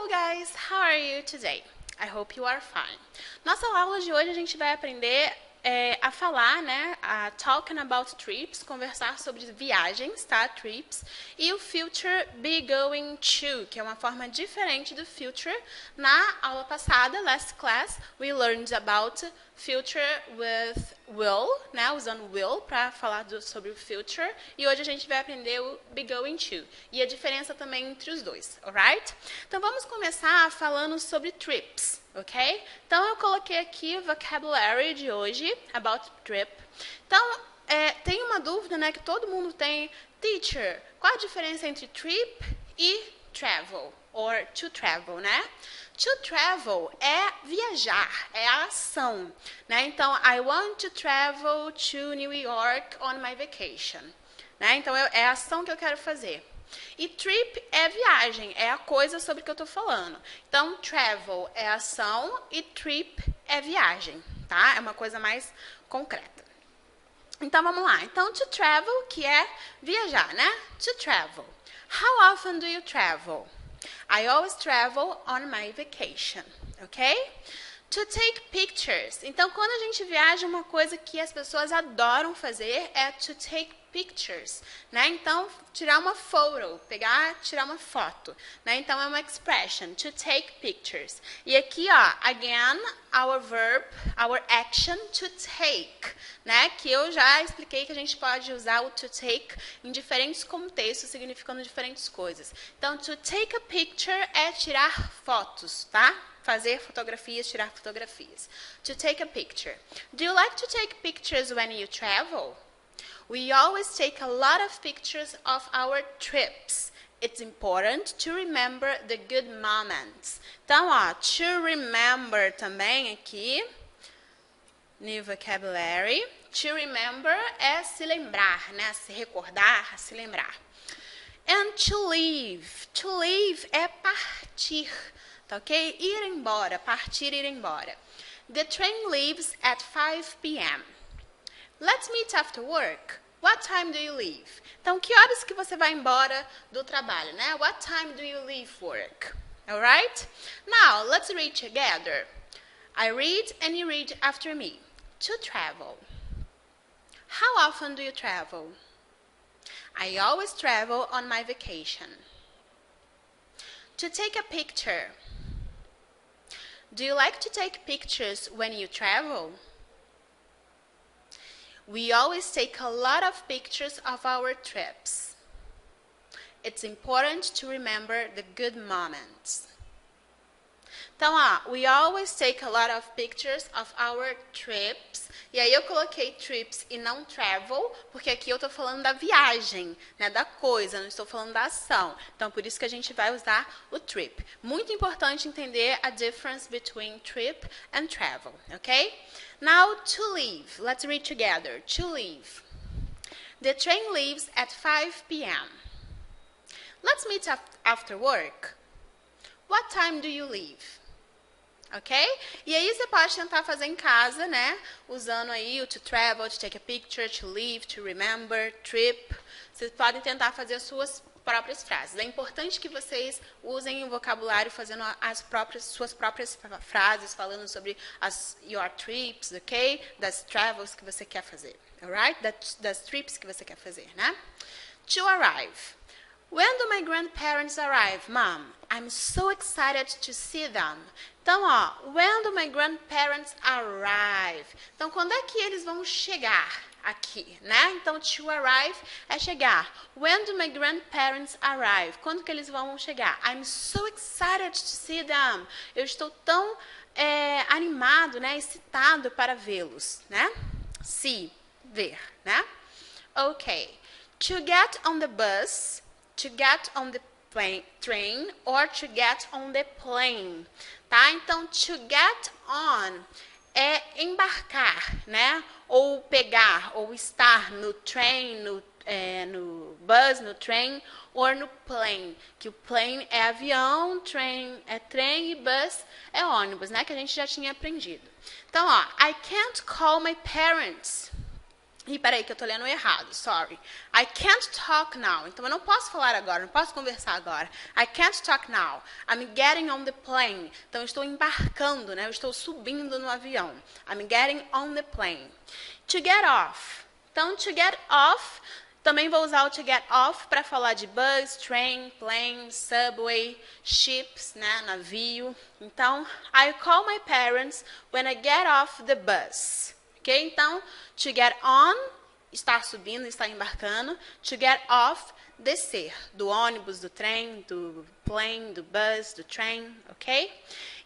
guys, how are you today? I hope you are fine. Nossa aula de hoje a gente vai aprender a falar, né, a talking about trips, conversar sobre viagens, tá, trips, e o future be going to, que é uma forma diferente do future. Na aula passada, last class, we learned about future with will, né, usando will para falar sobre o future, e hoje a gente vai aprender o be going to, e a diferença também entre os dois, alright? Então vamos começar falando sobre trips, ok? Então eu coloquei aqui o vocabulary de hoje, about trip. Então, tem uma dúvida, né, que todo mundo tem, teacher, qual a diferença entre trip e travel, or to travel, né? To travel é viajar, é a ação, né? Então, I want to travel to New York on my vacation, né? Então, é a ação que eu quero fazer. E trip é viagem, é a coisa sobre que eu estou falando. Então, travel é ação e trip é viagem, tá? É uma coisa mais concreta. Então, vamos lá. Então, to travel, que é viajar, né? To travel. How often do you travel? I always travel on my vacation, ok? To take pictures. Então, quando a gente viaja, uma coisa que as pessoas adoram fazer é to take pictures, né? Então, tirar uma photo, tirar uma foto, né? Então, é uma expression, to take pictures. E aqui, ó, again, our verb, our action, to take, né? Que eu já expliquei que a gente pode usar o to take em diferentes contextos, significando diferentes coisas. Então, to take a picture é tirar fotos, tá? Fazer fotografias, tirar fotografias. To take a picture. Do you like to take pictures when you travel? We always take a lot of pictures of our trips. It's important to remember the good moments. Então, ó, to remember também aqui, no vocabulary. To remember é se lembrar, né? Se recordar, se lembrar. And to leave. To leave é partir. Tá ok? Ir embora, partir, ir embora. The train leaves at 5 p.m. Let's meet after work. What time do you leave? Então, que horas que você vai embora do trabalho, né? What time do you leave work? Alright? Now, let's read together. I read and you read after me. To travel. How often do you travel? I always travel on my vacation. To take a picture. Do you like to take pictures when you travel? We always take a lot of pictures of our trips. It's important to remember the good moments. Então, ó, we always take a lot of pictures of our trips. E aí eu coloquei trips e não travel, porque aqui eu estou falando da viagem, né, da coisa, não estou falando da ação. Então, por isso que a gente vai usar o trip. Muito importante entender a difference between trip and travel, ok? Now, to leave. Let's read together. To leave. The train leaves at 5 p.m. Let's meet after work. What time do you leave? Ok? E aí você pode tentar fazer em casa, né? Usando aí o to travel, to take a picture, to leave, to remember, trip. Vocês podem tentar fazer as suas próprias frases. É importante que vocês usem o vocabulário fazendo suas próprias frases, falando sobre your trips, ok? Das travels que você quer fazer, alright? Das trips que você quer fazer, né? To arrive. When do my grandparents arrive, Mom? I'm so excited to see them. Então, ó, when do my grandparents arrive? Então, quando é que eles vão chegar aqui, né? Então, to arrive é chegar. When do my grandparents arrive? Quando que eles vão chegar? I'm so excited to see them. Eu estou tão animado, né? Excitado para vê-los, né? See, ver, né? Ok. To get on the bus. To get on the train or to get on the plane, tá? Então, to get on é embarcar, né? Ou pegar, ou estar no train, no bus, no train, ou no plane. Que o plane é avião, train é trem e bus é ônibus, né? Que a gente já tinha aprendido. Então, ó, I can't call my parents. Ih, peraí, que eu tô lendo errado, sorry. I can't talk now. Então, eu não posso falar agora, não posso conversar agora. I can't talk now. I'm getting on the plane. Então, eu estou embarcando, né? Eu estou subindo no avião. I'm getting on the plane. To get off. Então, to get off, também vou usar o to get off para falar de bus, train, plane, subway, ships, né? Navio. Então, I call my parents when I get off the bus. Ok? Então, to get on, estar subindo, estar embarcando. To get off, descer. Do ônibus, do trem, do plane, do bus, do train, ok?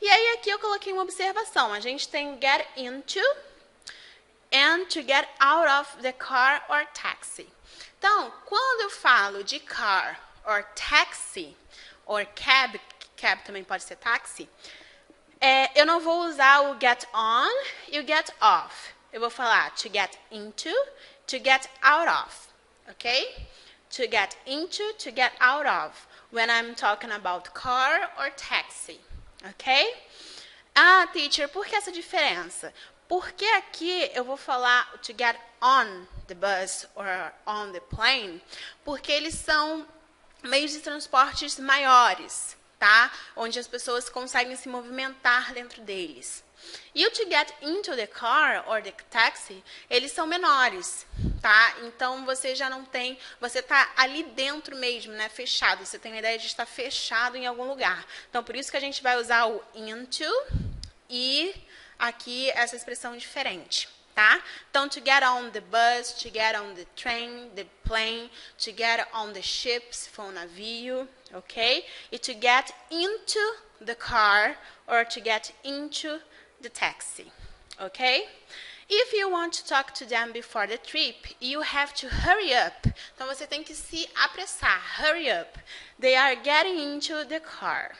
E aí, aqui eu coloquei uma observação. A gente tem get into and to get out of the car or taxi. Então, quando eu falo de car or taxi, or cab, cab também pode ser táxi, eu não vou usar o get on e o get off. Eu vou falar to get into, to get out of, ok? To get into, to get out of, when I'm talking about car or taxi, ok? Ah, teacher, por que essa diferença? Porque aqui eu vou falar to get on the bus or on the plane, porque eles são meios de transportes maiores, tá? Onde as pessoas conseguem se movimentar dentro deles. E o to get into the car or the taxi, eles são menores, tá? Então, você já não tem, você está ali dentro mesmo, né? Fechado, você tem a ideia de estar fechado em algum lugar. Então, por isso que a gente vai usar o into e aqui essa expressão diferente, tá? Então, to get on the bus, to get on the train, the plane, to get on the ship, se for um navio, ok? E to get into the car or to get into the taxi, okay? If you want to talk to them before the trip, you have to hurry up. Então, você tem que se apressar, hurry up. They are getting into the car.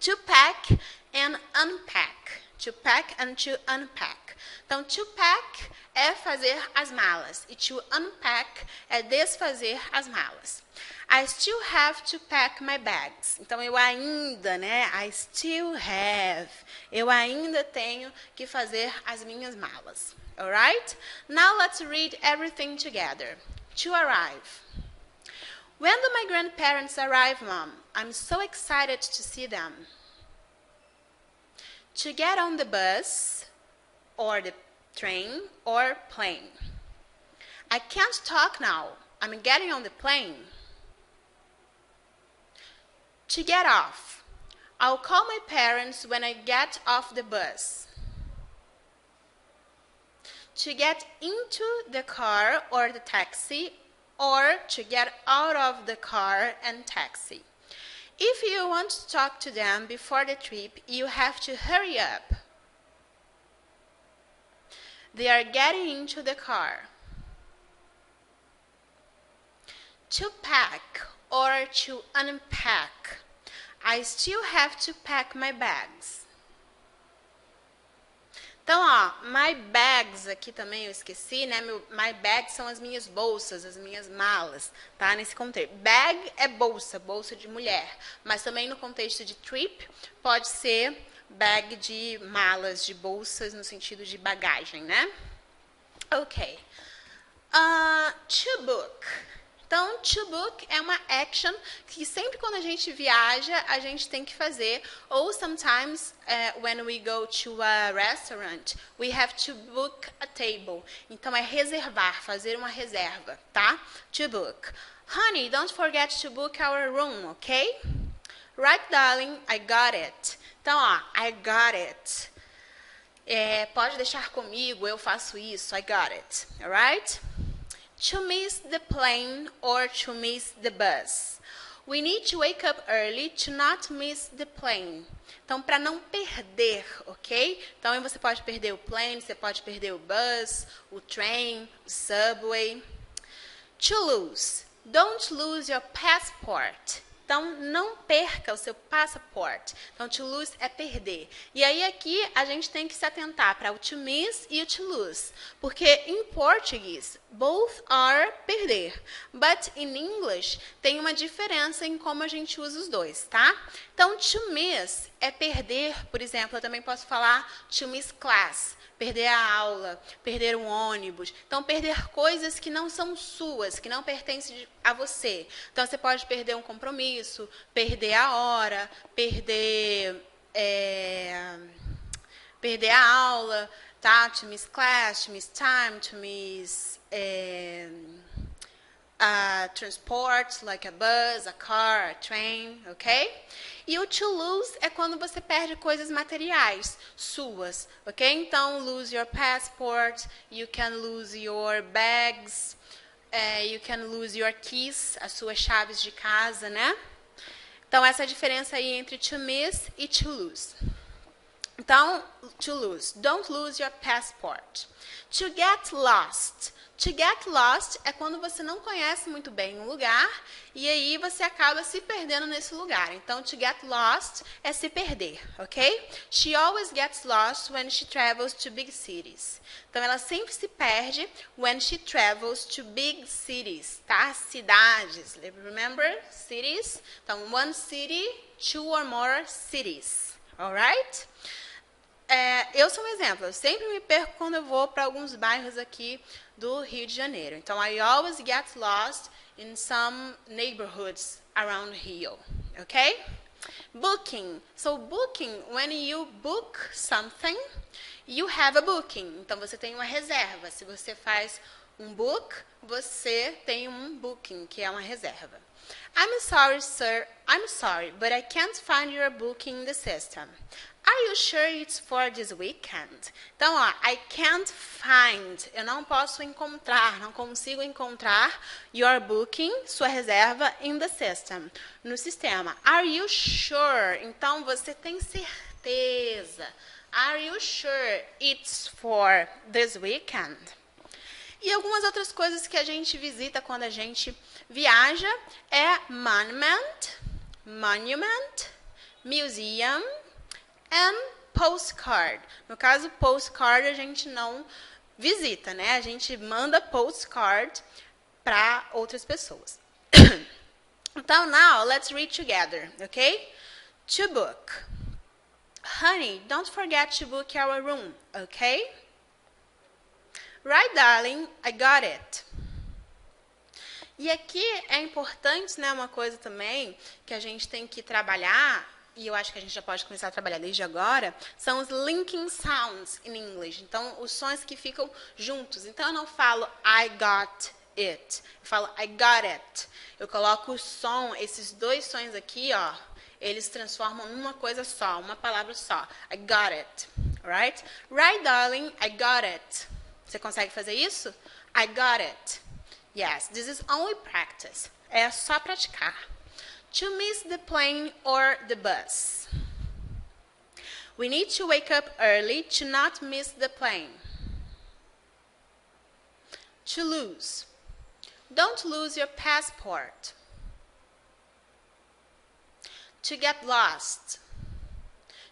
To pack and unpack. To pack and to unpack. Então, to pack é fazer as malas e to unpack é desfazer as malas. I still have to pack my bags. Então, eu ainda, né? I still have. Eu ainda tenho que fazer as minhas malas. Alright? Now, let's read everything together. To arrive. When do my grandparents arrive, Mom? I'm so excited to see them. To get on the bus, or the train, or plane. I can't talk now. I'm getting on the plane. To get off. I'll call my parents when I get off the bus. To get into the car or the taxi, or to get out of the car and taxi. If you want to talk to them before the trip, you have to hurry up. They are getting into the car. To pack or to unpack. I still have to pack my bags. Então, ó, my bags aqui também eu esqueci, né? My bags são as minhas bolsas, as minhas malas, tá? Nesse contexto. Bag é bolsa, bolsa de mulher. Mas também no contexto de trip, pode ser bag de malas, de bolsas, no sentido de bagagem, né? Ok. To book. Então, to book é uma action que sempre quando a gente viaja, a gente tem que fazer. Ou sometimes, when we go to a restaurant, we have to book a table. Então, é reservar, fazer uma reserva, tá? To book. Honey, don't forget to book our room, ok? Right, darling, I got it. Então, ó, I got it. Pode deixar comigo, eu faço isso, I got it, alright? To miss the plane or to miss the bus. We need to wake up early to not miss the plane. Então, para não perder, ok? Então, você pode perder o plane, você pode perder o bus, o train, o subway. To lose. Don't lose your passport. Então, não perca o seu passaporte. Então, to lose é perder. E aí, aqui, a gente tem que se atentar para o to miss e o to lose. Porque, em português, both are perder. But, in English, tem uma diferença em como a gente usa os dois, tá? Então, to miss é perder, por exemplo, eu também posso falar to miss class. perder a aula, perder um ônibus. Então, perder coisas que não são suas, que não pertencem a você. Então, você pode perder um compromisso, perder a hora, perder a aula, tá? To miss class, to miss time, to miss transport, like a bus, a car, a train, ok? E o to lose é quando você perde coisas materiais suas, ok? Então, lose your passport, you can lose your bags, you can lose your keys, as suas chaves de casa, né? Então, essa é a diferença aí entre to miss e to lose. Então, to lose. Don't lose your passport. To get lost. To get lost é quando você não conhece muito bem um lugar e aí você acaba se perdendo nesse lugar. Então, to get lost é se perder, ok? She always gets lost when she travels to big cities. Então, ela sempre se perde when she travels to big cities, tá? Cidades. Remember? Cities. Então, one city, two or more cities. Alright? Eu sou um exemplo, eu sempre me perco quando eu vou para alguns bairros aqui do Rio de Janeiro. Então, I always get lost in some neighborhoods around Rio, ok? Booking. So, booking, when you book something, you have a booking. Então, você tem uma reserva. Se você faz um book, você tem um booking, que é uma reserva. I'm sorry, sir. I'm sorry, but I can't find your booking in the system. Are you sure it's for this weekend? Então, ó, I can't find. Eu não posso encontrar, não consigo encontrar your booking, sua reserva, in the system, no sistema. Are you sure? Então, você tem certeza. Are you sure it's for this weekend? E algumas outras coisas que a gente visita quando a gente viaja é monument, museum, and postcard. No caso, postcard a gente não visita, né? A gente manda postcard para outras pessoas. Então, now, let's read together, okay? To book. Honey, don't forget to book our room, okay? Right, darling, I got it. E aqui é importante, né, uma coisa também que a gente tem que trabalhar, e eu acho que a gente já pode começar a trabalhar desde agora, são os linking sounds in English. Então, os sons que ficam juntos. Então, eu não falo I got it. Eu falo I got it. Eu coloco o som, esses dois sons aqui, ó, eles transformam numa coisa só, uma palavra só. I got it. Right? Right, darling, I got it. Você consegue fazer isso? I got it. Yes, this is only practice. É só praticar. To miss the plane or the bus. We need to wake up early to not miss the plane. To lose. Don't lose your passport. To get lost.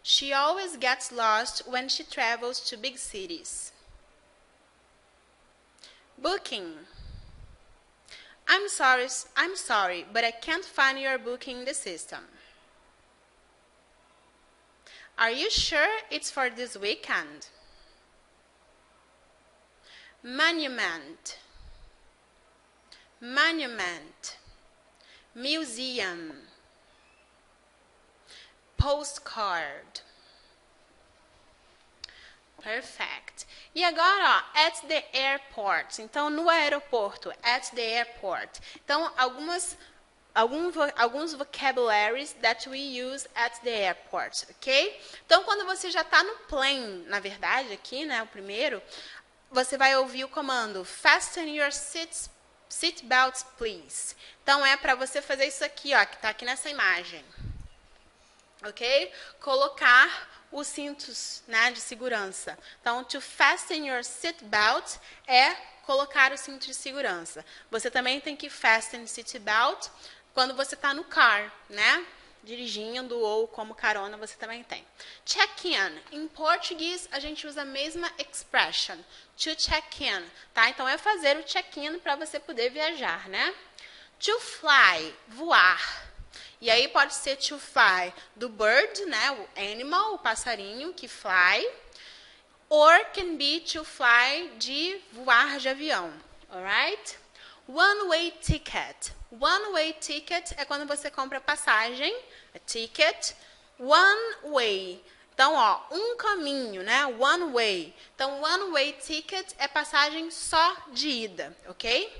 She always gets lost when she travels to big cities. Booking. I'm sorry, but I can't find your booking in the system. Are you sure it's for this weekend? Monument. Museum. Postcard. Perfect. E agora, ó, at the airport. Então, no aeroporto, at the airport. Então, alguns vocabularies that we use at the airport, ok? Então, quando você já está no plane, na verdade, aqui, né, o primeiro, você vai ouvir o comando fasten your seat belts, please. Então, é para você fazer isso aqui, ó, que está aqui nessa imagem. Ok? Colocar os cintos, né, de segurança. Então, to fasten your seat belt é colocar o cinto de segurança. Você também tem que fasten seat belt quando você está no car, né? Dirigindo ou como carona, você também tem. Check-in. Em português, a gente usa a mesma expression. To check-in, tá? Então, é fazer o check-in para você poder viajar, né? To fly. Voar. E aí pode ser to fly do bird, né, o animal, o passarinho que fly, or can be to fly, de voar de avião, alright? One-way ticket. One-way ticket é quando você compra passagem, a ticket, one way. Então, ó, um caminho, né? One way. Então, one-way ticket é passagem só de ida, ok?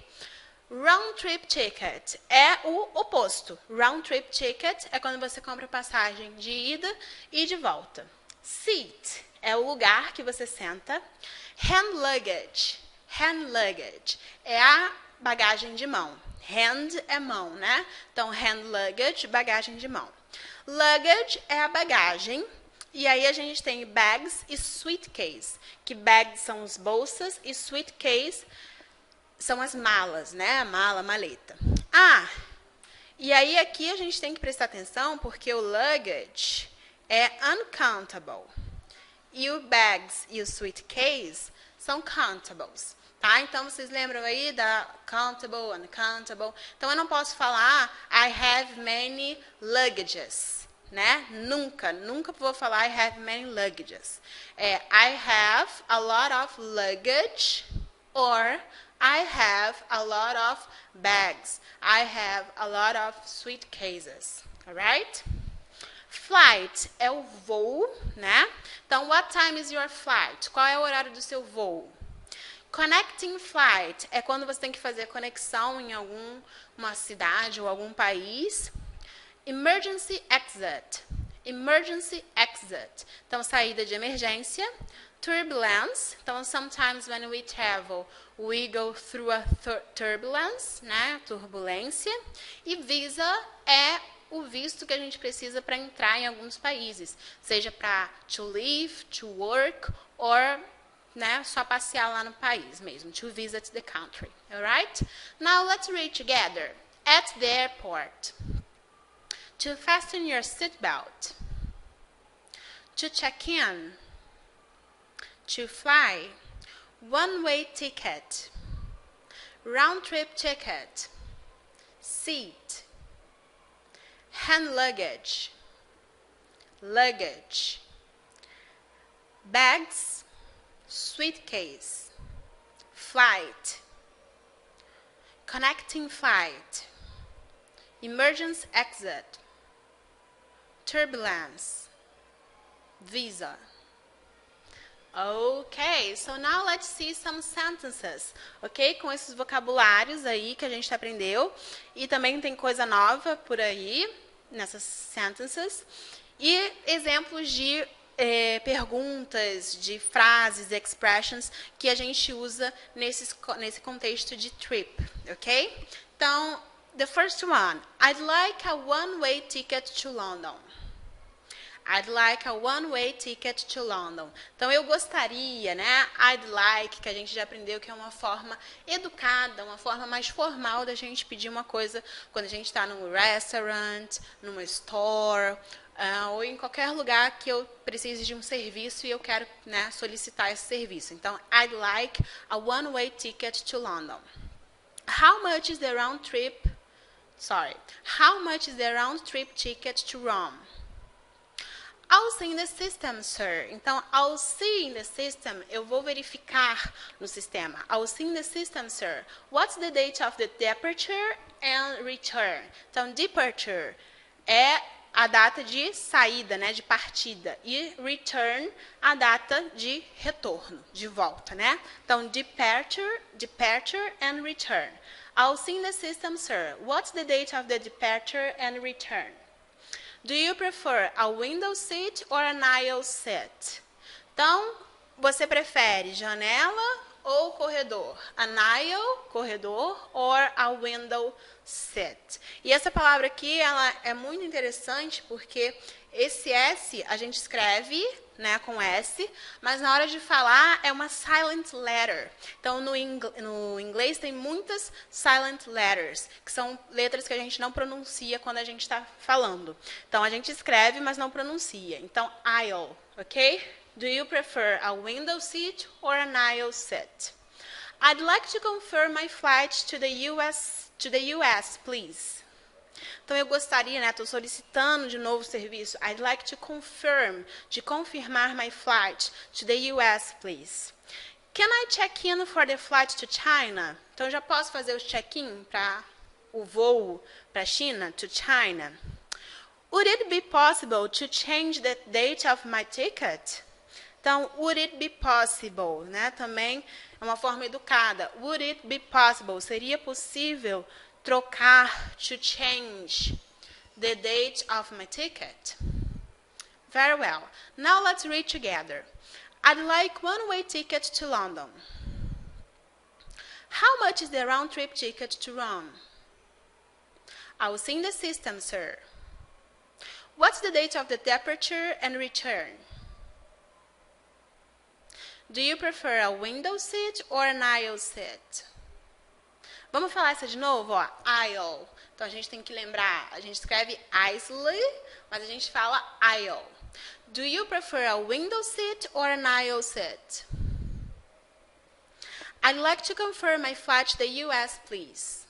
Round trip ticket é o oposto. Round trip ticket é quando você compra passagem de ida e de volta. Seat é o lugar que você senta. Hand luggage. Hand luggage é a bagagem de mão. Hand é mão, né? Então, hand luggage, bagagem de mão. Luggage é a bagagem. E aí a gente tem bags e suitcase. Que bags são as bolsas e suitcase são as malas, né? Mala, maleta. Ah, e aí aqui a gente tem que prestar atenção porque o luggage é uncountable. E o bags e o suitcase são countables. Tá? Então, vocês lembram aí da countable, uncountable? Então, eu não posso falar I have many luggages, né? Nunca vou falar I have many luggages. I have a lot of luggage or I have a lot of bags. I have a lot of suitcases. Alright? Flight é o voo, né? Então, what time is your flight? Qual é o horário do seu voo? Connecting flight é quando você tem que fazer conexão em alguma cidade ou algum país. Emergency exit. Emergency exit. Então, saída de emergência. Turbulence. Então, sometimes when we travel, we go through a turbulence, né? Turbulência. E visa é o visto que a gente precisa para entrar em alguns países. Seja para to live, to work, or né, só passear lá no país mesmo. To visit the country. Alright? Now, let's read together. At the airport. To fasten your seatbelt. To check in. To fly. One-way ticket. Round-trip ticket. Seat. Hand luggage. Luggage. Bags. Suitcase. Flight. Connecting flight. Emergency exit. Turbulence. Visa. Ok, so now let's see some sentences, ok? Com esses vocabulários aí que a gente aprendeu. E também tem coisa nova por aí, nessas sentences. E exemplos de perguntas, de frases, expressions que a gente usa nesse contexto de trip, ok? Então, the first one. I'd like a one-way ticket to London. I'd like a one-way ticket to London. Então, eu gostaria, né? I'd like, que a gente já aprendeu que é uma forma educada, uma forma mais formal da gente pedir uma coisa quando a gente está num restaurant, numa store, ou em qualquer lugar que eu precise de um serviço e eu quero, né, solicitar esse serviço. Então, I'd like a one-way ticket to London. How much is the round trip? How much is the round trip ticket to Rome? I'll see in the system, sir. Então, I'll see in the system, eu vou verificar no sistema. I'll see in the system, sir. What's the date of the departure and return? Então, departure é a data de saída, né, de partida. E return, a data de retorno, de volta, né? Então, departure and return. I'll see in the system, sir. What's the date of the departure and return? Do you prefer a window seat or an aisle seat? Então, você prefere janela ou corredor? An aisle, corredor, or a window seat? E essa palavra aqui, ela é muito interessante porque esse S a gente escreve, né, com S, mas na hora de falar é uma silent letter. Então, no inglês tem muitas silent letters, que são letras que a gente não pronuncia quando a gente está falando. Então, a gente escreve, mas não pronuncia. Então, aisle, ok? Do you prefer a window seat or an aisle seat? I'd like to confirm my flight to the US, please. Então, eu gostaria, né, estou solicitando de novo o serviço. I'd like to confirm, de confirmar my flight to the US, please. Can I check in for the flight to China? Então, eu já posso fazer o check-in para o voo para a China, to China. Would it be possible to change the date of my ticket? Então, would it be possible, né? Também é uma forma educada. Would it be possible? Seria possível trocar, to change the date of my ticket? Very well. Now let's read together. I'd like one-way ticket to London. How much is the round-trip ticket to Rome? I will see in the system, sir. What's the date of the departure and return? Do you prefer a window seat or an aisle seat? Vamos falar essa de novo, ó. Aisle. Então, a gente tem que lembrar, a gente escreve Isley, mas a gente fala aisle. Do you prefer a window seat or an aisle seat? I'd like to confirm my flight to the US, please.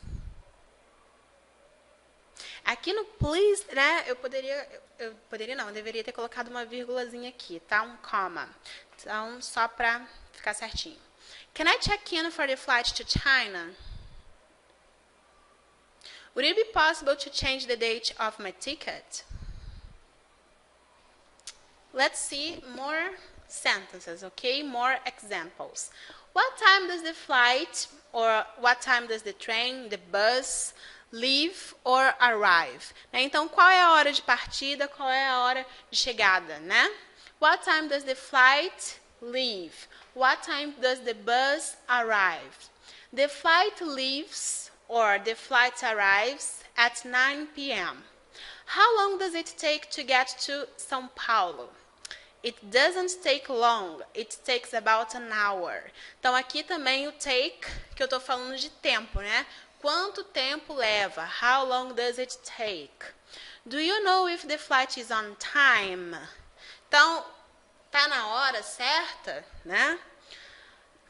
Aqui no please, né, eu deveria ter colocado uma vírgulazinha aqui, tá? Um comma. Então, só para ficar certinho. Can I check in for the flight to China? Would it be possible to change the date of my ticket? Let's see more sentences, okay? More examples. What time does the flight or what time does the train, the bus, leave or arrive? Então, qual é a hora de partida, qual é a hora de chegada, né? What time does the flight leave? What time does the bus arrive? The flight leaves or the flight arrives at 9 p.m. How long does it take to get to São Paulo? It doesn't take long. It takes about an hour. Então, aqui também o take, que eu estou falando de tempo, né? Quanto tempo leva? How long does it take? Do you know if the flight is on time? Então, tá na hora certa, né?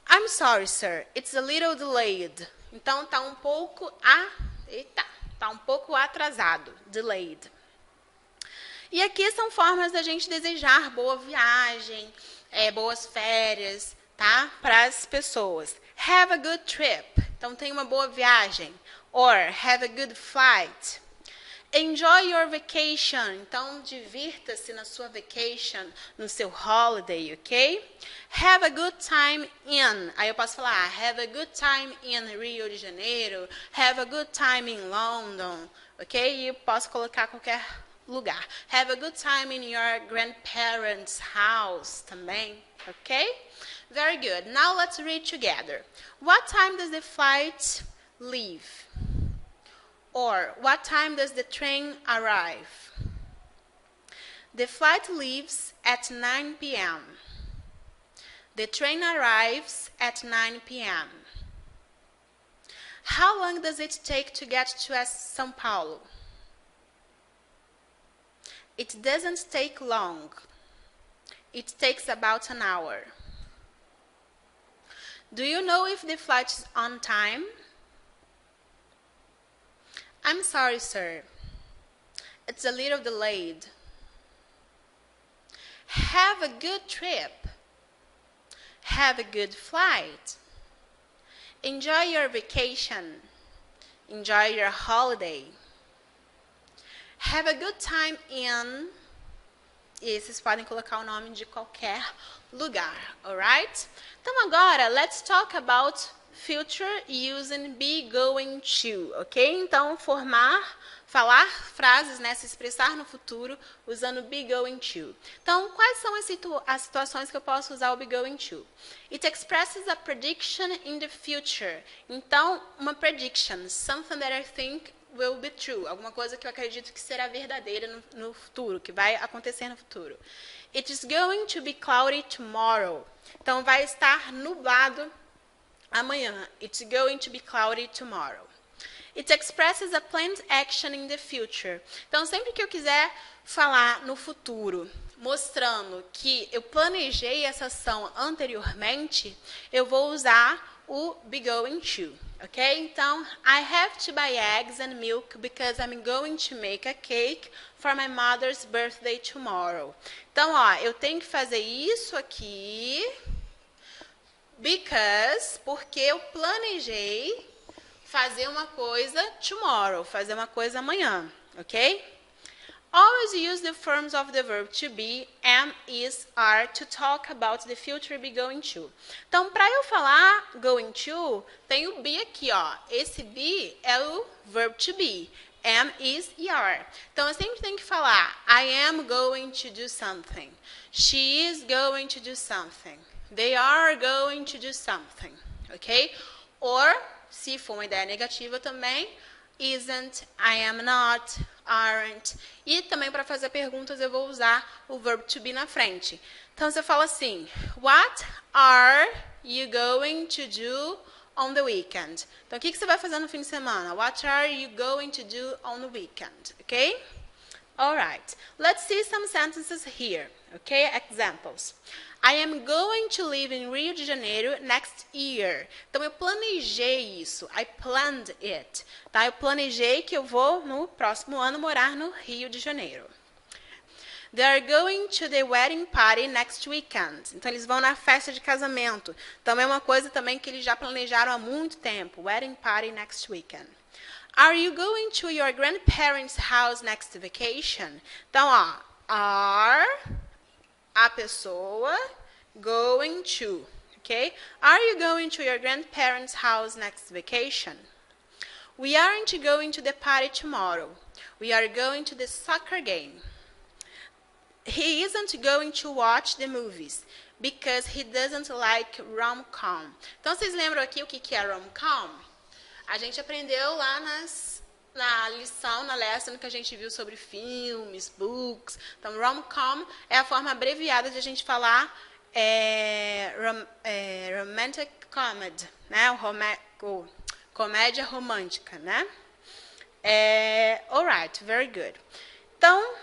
I'm sorry, sir. It's a little delayed. Então, tá um pouco tá um pouco atrasado. Delayed. E aqui são formas da gente desejar boa viagem, boas férias, tá? Para as pessoas. Have a good trip. Então, tenha uma boa viagem. Or, have a good flight. Enjoy your vacation. Então, divirta-se na sua vacation, no seu holiday, ok? Have a good time in. Aí eu posso falar, have a good time in Rio de Janeiro. Have a good time in London, ok? E eu posso colocar qualquer lugar. Have a good time in your grandparents' house também, ok? Very good. Now let's read together. What time does the flight leave? Or, what time does the train arrive? The flight leaves at 9 p.m. The train arrives at 9 p.m. How long does it take to get to São Paulo? It doesn't take long. It takes about an hour. Do you know if the flight is on time? I'm sorry, sir. It's a little delayed. Have a good trip. Have a good flight. Enjoy your vacation. Enjoy your holiday. Have a good time in... E vocês podem colocar o nome de qualquer lugar, alright? Então agora, let's talk about future using be going to, ok? Então, falar frases, né? Se expressar no futuro usando be going to. Então, quais são as situações que eu posso usar o be going to? It expresses a prediction in the future. Então, uma prediction, something that I think will be true, alguma coisa que eu acredito que será verdadeira no futuro, que vai acontecer no futuro. It is going to be cloudy tomorrow. Então, vai estar nublado amanhã. It's going to be cloudy tomorrow. It expresses a planned action in the future. Então, sempre que eu quiser falar no futuro, mostrando que eu planejei essa ação anteriormente, eu vou usar o be going to, Ok? Então, I have to buy eggs and milk because I'm going to make a cake for my mother's birthday tomorrow. Então, ó, eu tenho que fazer isso aqui porque eu planejei fazer uma coisa tomorrow, fazer uma coisa amanhã, ok? Always use the forms of the verb to be, am, is, are to talk about the future be going to. Então, para eu falar going to, tem o be aqui, ó. Esse be é o verb to be. Am, is e are. Então, eu sempre tenho que falar I am going to do something. She is going to do something. They are going to do something. Ok? Or, se for uma ideia negativa também, isn't, I am not, aren't. E também para fazer perguntas eu vou usar o verb to be na frente. Então você fala assim: What are you going to do on the weekend? Então o que você vai fazer no fim de semana? What are you going to do on the weekend? Okay? Alright. Let's see some sentences here. Okay? Examples. I am going to live in Rio de Janeiro next year. Então, eu planejei isso. I planned it. Tá? Eu planejei que eu vou, no próximo ano, morar no Rio de Janeiro. They are going to the wedding party next weekend. Então, eles vão na festa de casamento. Então, é uma coisa também que eles já planejaram há muito tempo. Wedding party next weekend. Are you going to your grandparents' house next vacation? Então, ó, are... a pessoa going to, okay? Are you going to your grandparents' house next vacation? We aren't going to the party tomorrow. We are going to the soccer game. He isn't going to watch the movies because he doesn't like rom-com. Então, vocês lembram aqui o que é rom-com? A gente aprendeu lá na lição, na lesson que a gente viu sobre filmes, books. Então, rom-com é a forma abreviada de a gente falar romantic comedy, né? Comédia romântica, né? Alright, very good. Então,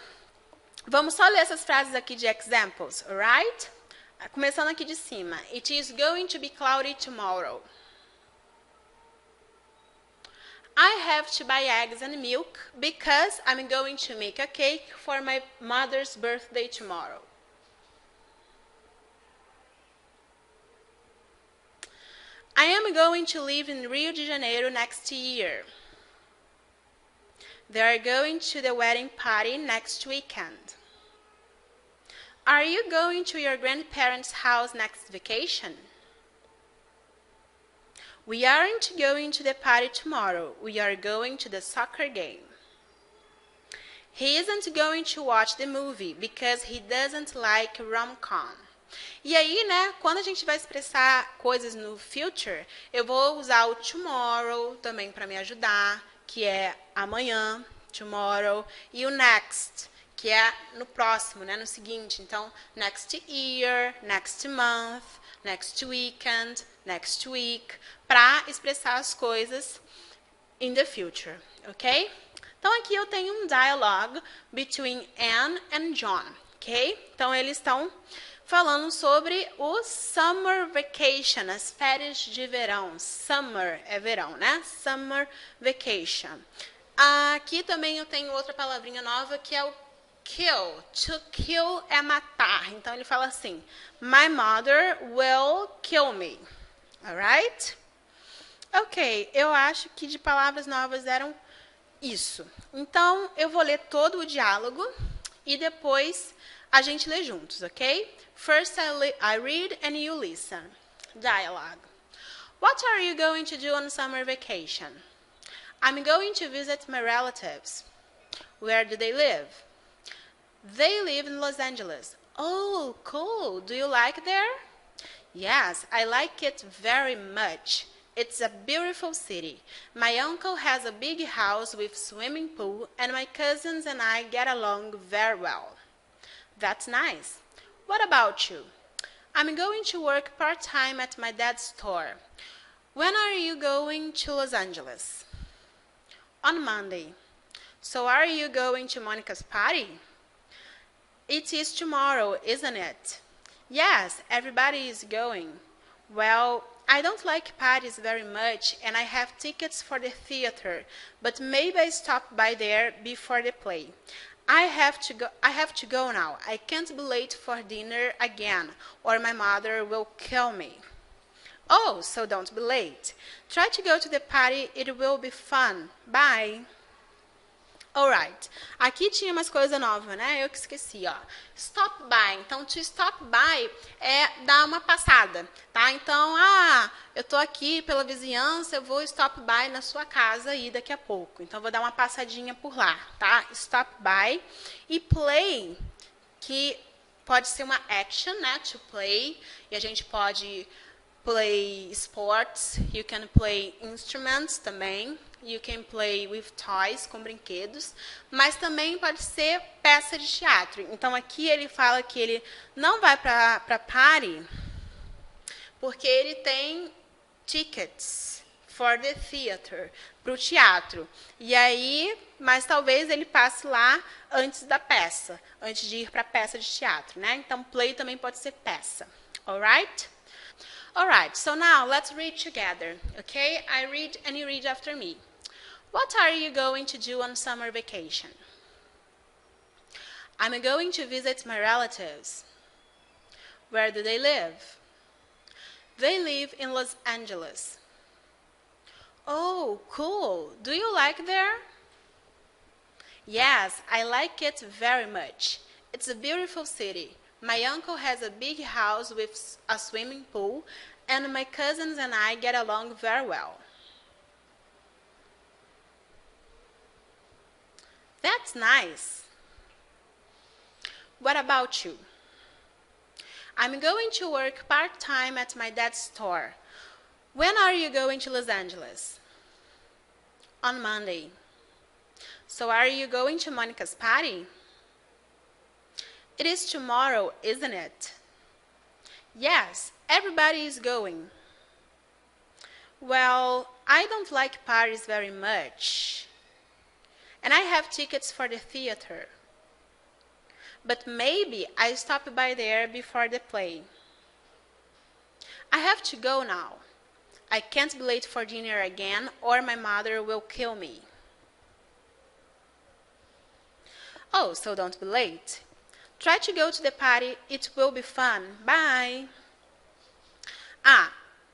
vamos só ler essas frases aqui de examples, alright? Começando aqui de cima. It is going to be cloudy tomorrow. I have to buy eggs and milk because I'm going to make a cake for my mother's birthday tomorrow. I am going to live in Rio de Janeiro next year. They are going to the wedding party next weekend. Are you going to your grandparents' house next vacation? We aren't going to the party tomorrow. We are going to the soccer game. He isn't going to watch the movie because he doesn't like rom-com. E aí, né, quando a gente vai expressar coisas no future, eu vou usar o tomorrow também para me ajudar, que é amanhã, tomorrow, e o next, que é no próximo, né, no seguinte. Então, next year, next month, next weekend, next week, para expressar as coisas in the future, ok? Então, aqui eu tenho um dialogue between Anne and John, ok? Então, eles estão falando sobre o summer vacation, as férias de verão. Summer é verão, né? Summer vacation. Aqui também eu tenho outra palavrinha nova que é o kill. To kill é matar. Então, ele fala assim, my mother will kill me. Alright? Ok, eu acho que de palavras novas eram isso. Então, eu vou ler todo o diálogo e depois a gente lê juntos, ok? First I read and you listen. Dialogue. What are you going to do on summer vacation? I'm going to visit my relatives. Where do they live? They live in Los Angeles. Oh, cool. Do you like it there? Yes, I like it very much. It's a beautiful city. My uncle has a big house with swimming pool, and my cousins and I get along very well. That's nice. What about you? I'm going to work part-time at my dad's store. When are you going to Los Angeles? On Monday. So are you going to Monica's party? It is tomorrow, isn't it? Yes, everybody is going. Well, I don't like parties very much, and I have tickets for the theater, but maybe I stop by there before the play. I have to go now. I can't be late for dinner again, or my mother will kill me. Oh, so don't be late. Try to go to the party, it will be fun. Bye. Alright, aqui tinha umas coisas novas, né? Eu que esqueci, ó. Stop by. Então, to stop by é dar uma passada, tá? Então, eu tô aqui pela vizinhança, eu vou stop by na sua casa aí daqui a pouco. Então, eu vou dar uma passadinha por lá, tá? Stop by. E play, que pode ser uma action, né? To play. E a gente pode play sports, you can play instruments também. You can play with toys, com brinquedos, mas também pode ser peça de teatro. Então, aqui ele fala que ele não vai para party porque ele tem tickets for the theater, para o teatro. E aí, mas talvez ele passe lá antes da peça, antes de ir para a peça de teatro, né? Então, play também pode ser peça. Alright? Alright, so now let's read together, okay? I read and you read after me. What are you going to do on summer vacation? I'm going to visit my relatives. Where do they live? They live in Los Angeles. Oh, cool. Do you like there? Yes, I like it very much. It's a beautiful city. My uncle has a big house with a swimming pool, and my cousins and I get along very well. That's nice. What about you? I'm going to work part-time at my dad's store. When are you going to Los Angeles? On Monday. So are you going to Monica's party? It is tomorrow, isn't it? Yes, everybody is going. Well, I don't like parties very much. And I have tickets for the theater. But maybe I stop by there before the play. I have to go now. I can't be late for dinner again, or my mother will kill me. Oh, so don't be late. Try to go to the party, it will be fun. Bye.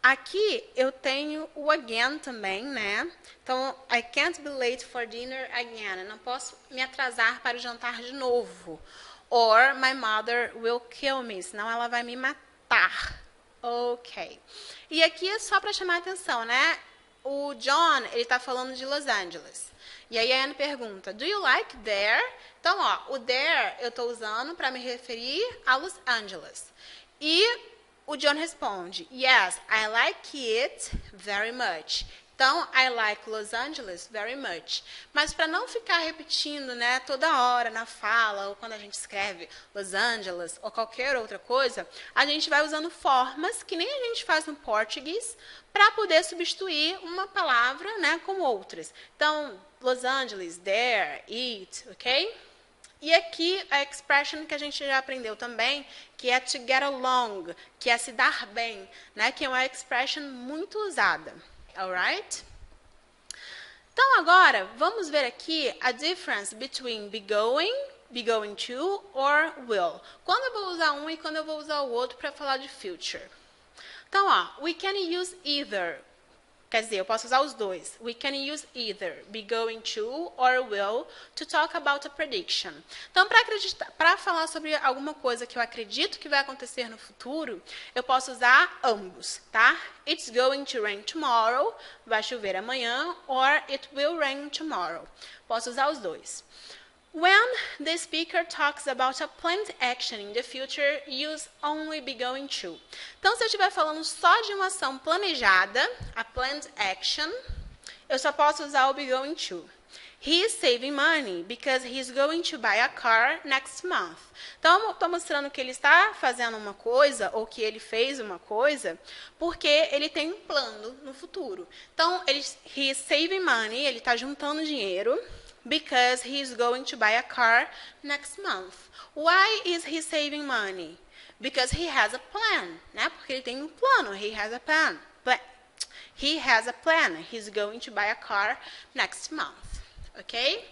Aqui eu tenho o again também, né? Então, I can't be late for dinner again. Eu não posso me atrasar para o jantar de novo. Or my mother will kill me. Senão ela vai me matar. Ok. E aqui é só para chamar a atenção, né? O John, ele está falando de Los Angeles. E aí a Anne pergunta, do you like there? Então, ó, o there eu estou usando para me referir a Los Angeles. E o John responde, yes, I like it very much. Então, I like Los Angeles very much. Mas para não ficar repetindo, né, toda hora na fala, ou quando a gente escreve Los Angeles, ou qualquer outra coisa, a gente vai usando formas que nem a gente faz no português, para poder substituir uma palavra, né, com outras. Então, Los Angeles, there, it, ok? E aqui a expression que a gente já aprendeu também, que é to get along, que é se dar bem, né? Que é uma expression muito usada. Alright? Então agora vamos ver aqui a difference between be going to or will. Quando eu vou usar um e quando eu vou usar o outro para falar de future. Então, ó, we can use either. Quer dizer, eu posso usar os dois. We can use either be going to or will to talk about a prediction. Então, para falar sobre alguma coisa que eu acredito que vai acontecer no futuro, eu posso usar ambos, tá? It's going to rain tomorrow, vai chover amanhã, or it will rain tomorrow. Posso usar os dois. When the speaker talks about a planned action in the future, use only be going to. Então, se eu estiver falando só de uma ação planejada, a planned action, eu só posso usar o be going to. He is saving money because he is going to buy a car next month. Então, eu estou mostrando que ele está fazendo uma coisa, ou que ele fez uma coisa, porque ele tem um plano no futuro. Então, he is saving money, ele está juntando dinheiro, because he is going to buy a car next month. Why is he saving money? Because he has a plan, né? Porque ele tem um plano, he has a plan. plan. He has a plan. He's going to buy a car next month. Okay?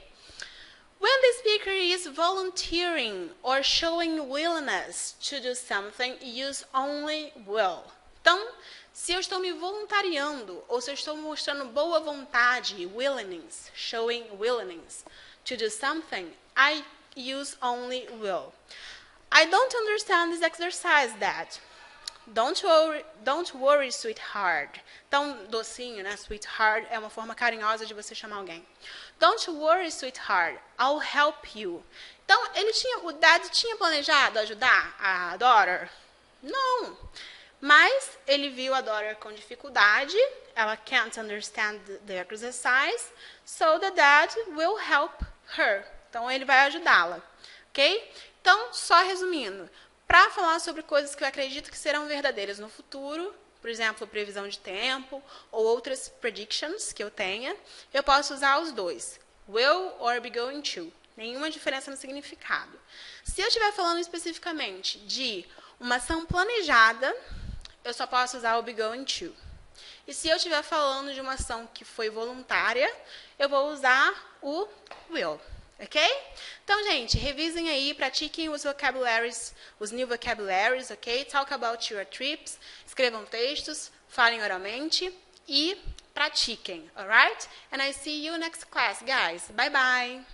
When the speaker is volunteering or showing willingness to do something, use only will. Então, se eu estou me voluntariando ou se eu estou mostrando boa vontade, willingness, showing willingness to do something, I use only will. I don't understand this exercise, Dad. Don't worry, sweetheart. Então, docinho, né? Sweetheart é uma forma carinhosa de você chamar alguém. Don't worry, sweetheart. I'll help you. Então, o Dad tinha planejado ajudar a daughter? Não. Mas ele viu a daughter com dificuldade. Ela can't understand the exercise. So the dad will help her. Então, ele vai ajudá-la. Ok? Então, só resumindo. Para falar sobre coisas que eu acredito que serão verdadeiras no futuro, por exemplo, previsão de tempo, ou outras predictions que eu tenha, eu posso usar os dois. Will or be going to. Nenhuma diferença no significado. Se eu estiver falando especificamente de uma ação planejada, eu só posso usar o be going to. E se eu estiver falando de uma ação que foi voluntária, eu vou usar o will. Ok? Então, gente, revisem aí, pratiquem os vocabularies, os new vocabularies, ok? Talk about your trips, escrevam textos, falem oralmente e pratiquem, alright? And I see you next class, guys. Bye, bye!